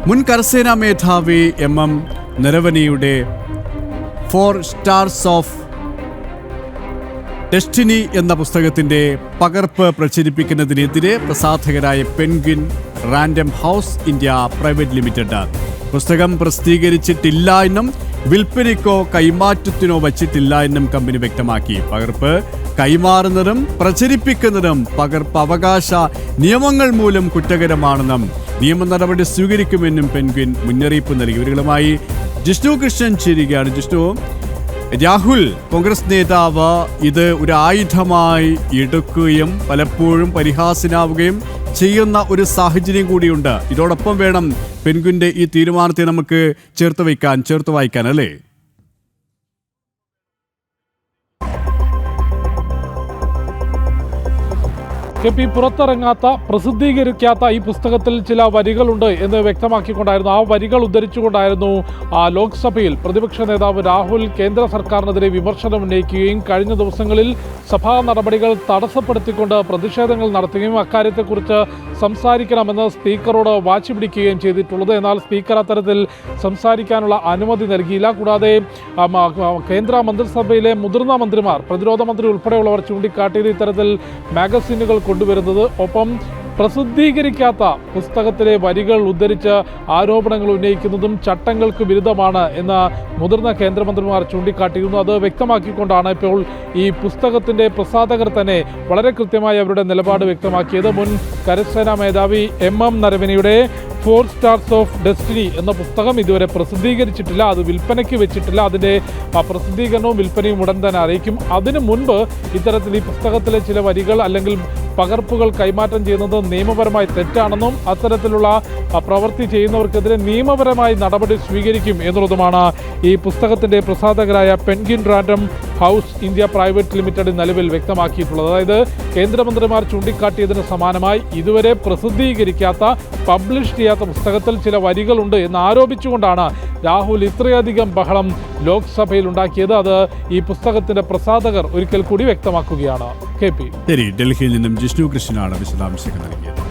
മുൻ കരസേനാ മേധാവി MM നരവനെയുടെ 4 Stars of ഡെസ്റ്റിനി എന്ന പുസ്തകത്തിൻ്റെ പകർപ്പ് പ്രചരിപ്പിക്കുന്നതിനെതിരെ പ്രസാധകരായ Penguin Random House India private limited പുസ്തകം പ്രസിദ്ധീകരിച്ചിട്ടില്ല എന്നും വിൽപ്പനയ്ക്കോ കൈമാറ്റത്തിനോ വച്ചിട്ടില്ല എന്നും കമ്പനി വ്യക്തമാക്കി. പകർപ്പ് കൈമാറുന്നതും പ്രചരിപ്പിക്കുന്നതും പകർപ്പ് അവകാശ നിയമങ്ങൾ മൂലം കുറ്റകരമാണെന്നും നിയമ നടപടി സ്വീകരിക്കുമെന്നും പെൻഗ്വിൻ മുന്നറിയിപ്പ് നൽകി. ഇവരുമായി ജിഷ്ണു കൃഷ്ണൻ ചേരുകയാണ്. ജിഷ്ണു, രാഹുൽ കോൺഗ്രസ് നേതാവ് ഇത് ഒരു ആയുധമായി എടുക്കുകയും പലപ്പോഴും പരിഹാസ്യനാവുകയും ചെയ്യുന്ന ഒരു സാഹചര്യം കൂടിയുണ്ട്. ഇതോടൊപ്പം വേണം പെൻഗ്വിൻ്റെ ഈ തീരുമാനത്തെ നമുക്ക് ചേർത്ത് വായിക്കാൻ അല്ലേ? പുറത്തിറങ്ങാത്ത പ്രസിദ്ധീകരിക്കാത്ത ഈ പുസ്തകത്തിൽ ചില വരികളുണ്ട് എന്ന് വ്യക്തമാക്കിക്കൊണ്ടായിരുന്നു, ആ വരികൾ ഉദ്ധരിച്ചുകൊണ്ടായിരുന്നു ലോക്സഭയിൽ പ്രതിപക്ഷ നേതാവ് രാഹുൽ കേന്ദ്ര സർക്കാരിനെതിരെ വിമർശനം ഉന്നയിക്കുകയും കഴിഞ്ഞ ദിവസങ്ങളിൽ സഭാ നടപടികൾ തടസ്സപ്പെടുത്തിക്കൊണ്ട് പ്രതിഷേധങ്ങൾ നടത്തുകയും അക്കാര്യത്തെക്കുറിച്ച് സംസാരിക്കണമെന്ന് സ്പീക്കറോട് വാശി പിടിക്കുകയും ചെയ്തിട്ടുള്ളത്. എന്നാൽ സ്പീക്കർ അത്തരത്തിൽ സംസാരിക്കാനുള്ള അനുമതി നൽകിയില്ല. കൂടാതെ കേന്ദ്ര മന്ത്രിസഭയിലെ മുതിർന്ന മന്ത്രിമാർ, പ്രതിരോധ മന്ത്രി ഉൾപ്പെടെയുള്ളവർ ചൂണ്ടിക്കാട്ടിയത് ഇത്തരത്തിൽ മാഗസിനുകൾ കൊണ്ടുവരുന്നത്, ഒപ്പം പ്രസിദ്ധീകരിക്കാത്ത പുസ്തകത്തിലെ വരികൾ ഉദ്ധരിച്ച് ആരോപണങ്ങൾ ഉന്നയിക്കുന്നതും ചട്ടങ്ങൾക്ക് വിരുദ്ധമാണ് എന്ന് മുതിർന്ന കേന്ദ്രമന്ത്രിമാർ ചൂണ്ടിക്കാട്ടിയിരുന്നു. അത് വ്യക്തമാക്കിക്കൊണ്ടാണ് ഇപ്പോൾ ഈ പുസ്തകത്തിൻ്റെ പ്രസാധകർ തന്നെ വളരെ കൃത്യമായി അവരുടെ നിലപാട് വ്യക്തമാക്കിയത്. മുൻ കരസേനാ മേധാവി MM നരവനെയുടെ 4 Stars of ഡെസ്റ്റിനി എന്ന പുസ്തകം ഇതുവരെ പ്രസിദ്ധീകരിച്ചിട്ടില്ല, അത് വിൽപ്പനയ്ക്ക് വെച്ചിട്ടില്ല. അതിൻ്റെ പ്രസിദ്ധീകരണവും വിൽപ്പനയും ഉടൻ തന്നെ അറിയിക്കും. അതിനു മുൻപ് ഇത്തരത്തിൽ ഈ പുസ്തകത്തിലെ ചില വരികൾ അല്ലെങ്കിൽ പകർപ്പുകൾ കൈമാറ്റം ചെയ്യുന്നത് നിയമപരമായി തെറ്റാണെന്നും അത്തരത്തിലുള്ള പ്രവൃത്തി ചെയ്യുന്നവർക്കെതിരെ നിയമപരമായി നടപടി സ്വീകരിക്കും എന്നുള്ളതുമാണ് ഈ പുസ്തകത്തിൻ്റെ പ്രസാധകരായ Penguin Random House India private limited നിലവിൽ വ്യക്തമാക്കിയിട്ടുള്ളത്. അതായത് കേന്ദ്രമന്ത്രിമാർ ചൂണ്ടിക്കാട്ടിയതിന് സമാനമായി ഇതുവരെ പ്രസിദ്ധീകരിക്കാത്ത, പബ്ലിഷ് ചെയ്യാത്ത പുസ്തകത്തിൽ ചില വരികളുണ്ട് എന്ന് ആരോപിച്ചുകൊണ്ടാണ് രാഹുൽ ഇത്രയധികം ബഹളം ലോക്സഭയിൽ ഉണ്ടാക്കിയത്. അത് ഈ പുസ്തകത്തിൻ്റെ പ്രസാധകർ ഒരിക്കൽ കൂടി വ്യക്തമാക്കുകയാണ്. KP, ഡൽഹിയിൽ നിന്നും ജിഷ്ണു കൃഷ്ണനാണ് വിശദാംശങ്ങൾ നൽകിയത്.